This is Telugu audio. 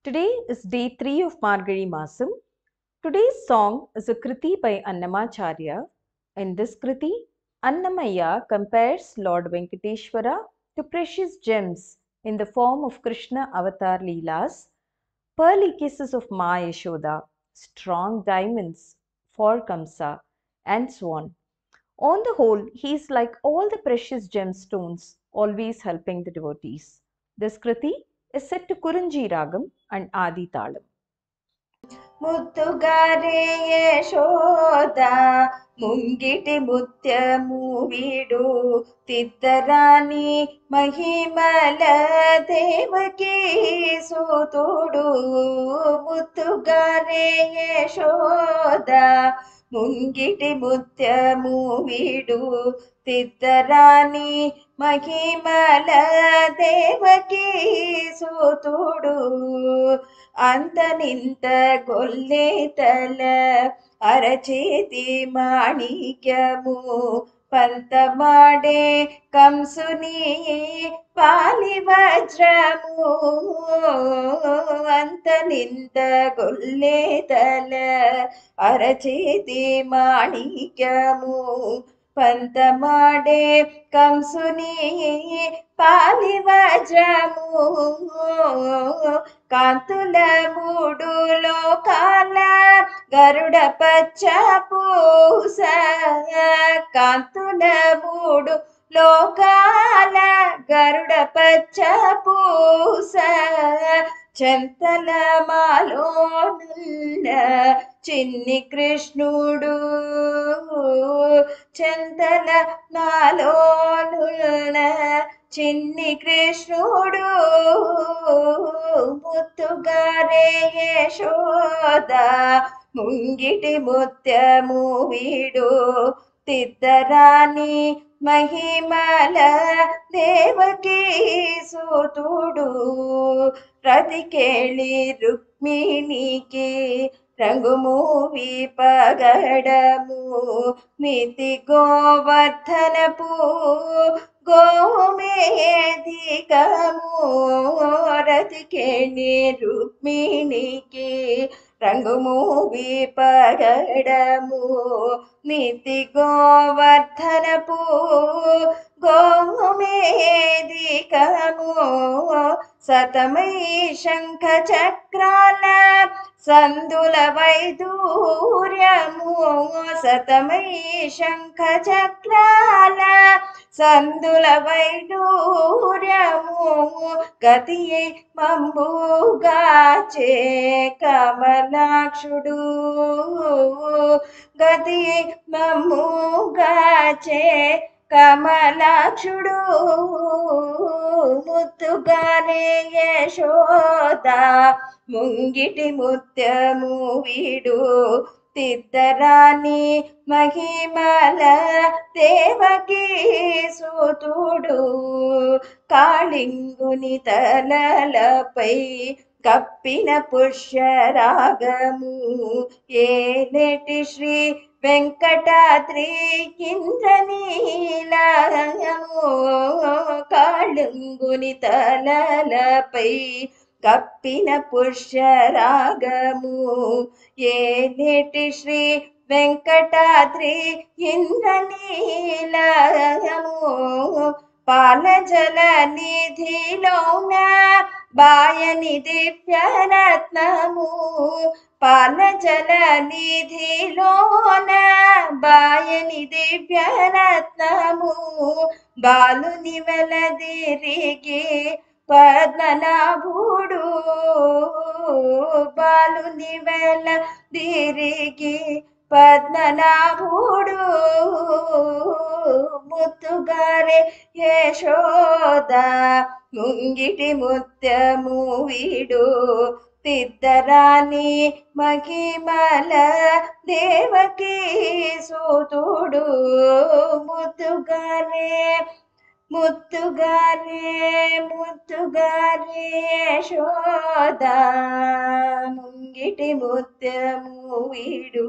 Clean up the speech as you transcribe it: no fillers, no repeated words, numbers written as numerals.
Today is day 3 of Margazhi Masam. Today's song is a Kriti by Annamacharya. In this Kriti, Annamaya compares Lord Venkateshwara to precious gems in the form of Krishna avatar Leelas, pearly kisses of Ma Yashoda, strong diamonds for Kamsa, and so on. On the whole, he is like all the precious gemstones, always helping the devotees. This Kriti is set to Kurunji Ragam and Adi Talam. ముత్తుగారే Yashoda ముంగిటి ముత్యము వీడు తిద్దరాని మహిమల దేవకీ సూతుడు ముత్తుగారే యశోద ముంగిటి ముత్యము వీడు తిద్దరాని మహిమల దేవకీ సూతుడు అంతనింత గొల్లేతల అరచేతి మాణిక్యము పంతమాడే కంసుని పాలి వజ్రము అంతనింత గొల్లేతల అరచేతి మాణిక్యము పంతమాడే కంసుని పాలి వజ్రము కాంతుల మూడు లోకాల గరుడ పచ్చ పూస కాంతుల మూడు లోకాల గరుడ పచ్చ పూస చెంతల మాలోనున్న చిన్ని కృష్ణుడు చెంతల మాలోనున్న చిన్ని కృష్ణుడు ముత్తుగారే యశోద ముంగిటి ముత్యము వీడు తిద్దరాని మహిమల దేవకీ సూతుడు రతికేళి రుక్మిణికి రంగుమూవి పగడము మితి గోవర్ధనపు గోమేధికము రతికేళి రుక్మిణికి రంగుమూవి పగడము మితి గోవర్ధనపు గోమేధికము సతమై శంఖ చక్రాల సందుల వైదూర్యము సతమై శంఖ చక్రాల సందుల వైడూర్యము గతి మంబుగాచే కమలాక్షుడు గతి మంబుగాచే కమలాక్షుడు ముత్తుగానే యశోద ముంగిటి ముత్యము వీడు తిద్దరాని మహిమల దేవకీ సూతుడు కాళింగుని తలలపై కప్పిన పుష్యరాగము ఏలేటి శ్రీ వెంకటాద్రి ఇంద్రనీలము కాళింగుని తలలపై కప్పిన పుష్యరాగము ఏలేటి శ్రీ వెంకటాద్రి ఇంద్రనీలము పాలజల నిధిలోన బాయని దివ్యరత్నము పాలజల నిధిలోన బాయని దివ్యరత్నము బాలుని వెలదిరిగి పద్మనాభుడు బాలుని వెలదిరిగి పద్మనాభుడు ముత్తుగారే యశోద ముంగిటి ముత్యము వీడు తిద్దరాని మహిమల దేవకీ సూతుడు ముత్తుగారే ముత్తుగారే ముత్తుగారే యశోద ముంగిటి ముత్యము వీడు